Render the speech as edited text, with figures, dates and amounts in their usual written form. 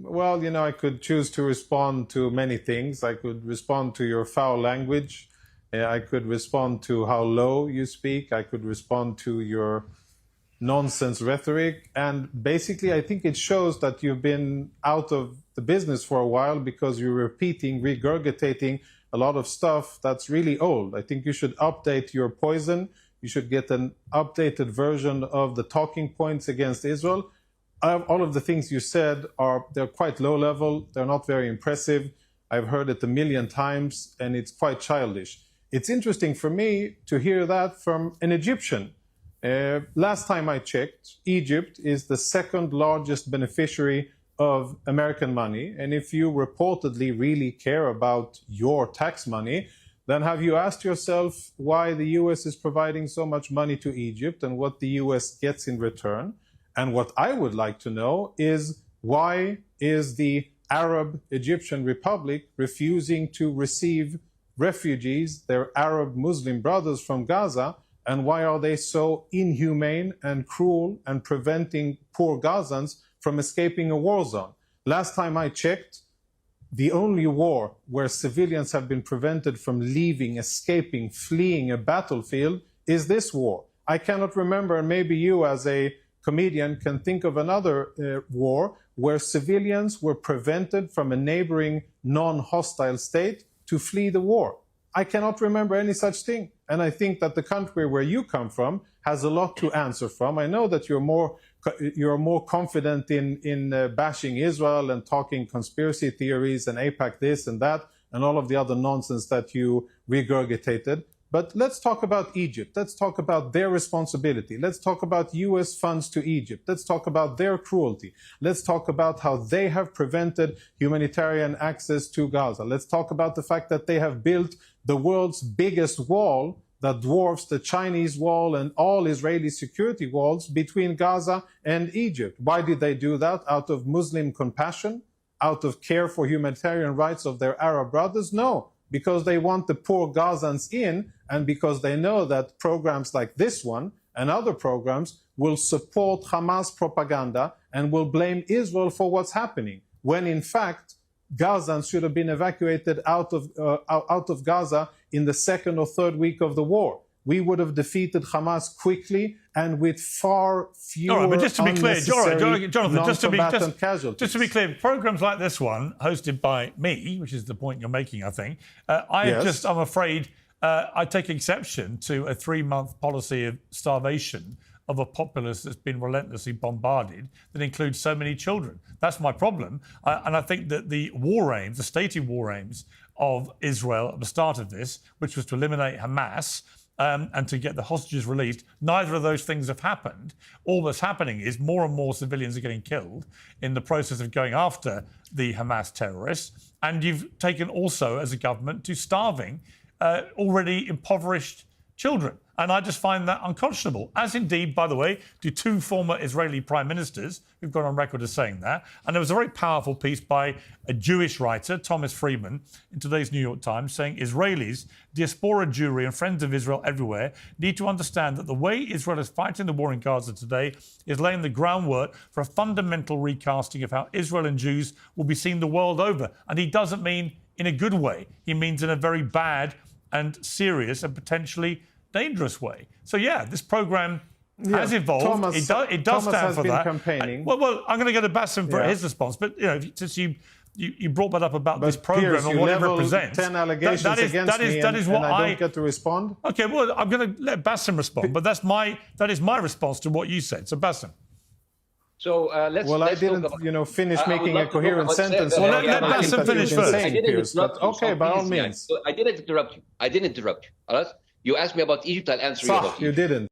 Well, I could choose to respond to many things. I could respond to your foul language. I could respond to how low you speak. I could respond to your nonsense rhetoric. And basically, I think it shows that you've been out of the business for a while because you're repeating, regurgitating a lot of stuff that's really old. I think you should update your poison. You should get an updated version of the talking points against Israel. All of the things you said they're quite low level. They're not very impressive. I've heard it a million times, and it's quite childish. It's interesting for me to hear that from an Egyptian. Last time I checked, Egypt is the second largest beneficiary of American money. And if you reportedly really care about your tax money, then have you asked yourself why the US is providing so much money to Egypt and what the US gets in return? And what I would like to know is, why is the Arab Egyptian Republic refusing to receive refugees, their Arab Muslim brothers from Gaza, and why are they so inhumane and cruel and preventing poor Gazans from escaping a war zone? Last time I checked, the only war where civilians have been prevented from leaving, escaping, fleeing a battlefield is this war. I cannot remember, and maybe you as a comedian can think of another war where civilians were prevented from a neighboring non-hostile state to flee the war. I cannot remember any such thing. And I think that the country where you come from has a lot to answer from. I know that you're more confident in bashing Israel and talking conspiracy theories and AIPAC this and that and all of the other nonsense that you regurgitated. But let's talk about Egypt. Let's talk about their responsibility. Let's talk about US funds to Egypt. Let's talk about their cruelty. Let's talk about how they have prevented humanitarian access to Gaza. Let's talk about the fact that they have built the world's biggest wall that dwarfs the Chinese wall and all Israeli security walls between Gaza and Egypt. Why did they do that? Out of Muslim compassion? Out of care for humanitarian rights of their Arab brothers? No, because they want the poor Gazans in, and because they know that programs like this one and other programs will support Hamas propaganda and will blame Israel for what's happening, when in fact Gazans should have been evacuated out of Gaza in the second or third week of the war. We would have defeated Hamas quickly and with far fewer all right, but just to be clear, Jonathan, casualties. Just to be clear, programs like this one, hosted by me, which is the point you're making, I think, I'm afraid, I take exception to a 3-month policy of starvation of a populace that's been relentlessly bombarded that includes so many children. That's my problem. And I think that the war aims, the stated war aims of Israel at the start of this, which was to eliminate Hamas and to get the hostages released, neither of those things have happened. All that's happening is more and more civilians are getting killed in the process of going after the Hamas terrorists. And you've taken also, as a government, to starving already impoverished children. And I just find that unconscionable, as indeed, by the way, do 2 former Israeli prime ministers who've gone on record as saying that. And there was a very powerful piece by a Jewish writer, Thomas Friedman, in today's New York Times, saying Israelis, diaspora Jewry and friends of Israel everywhere need to understand that the way Israel is fighting the war in Gaza today is laying the groundwork for a fundamental recasting of how Israel and Jews will be seen the world over. And he doesn't mean in a good way. He means in a very bad and serious and potentially dangerous way. So, yeah, this programme has evolved. It does stand for that. Campaigning. Well, I'm going to go to Bاسm for his response. But, since you brought that up about this programme and what it represents. 10 allegations against me and I don't get to respond? OK, well, I'm going to let Bاسm respond. But that is my response to what you said. So, Bاسm. So I didn't, finish making a coherent sentence. Well, let Bاسm finish first. I didn't interrupt you. Okay, by all means. I didn't interrupt you. I didn't interrupt you. All right? You asked me about Egypt, I'll answer you about Egypt. You didn't.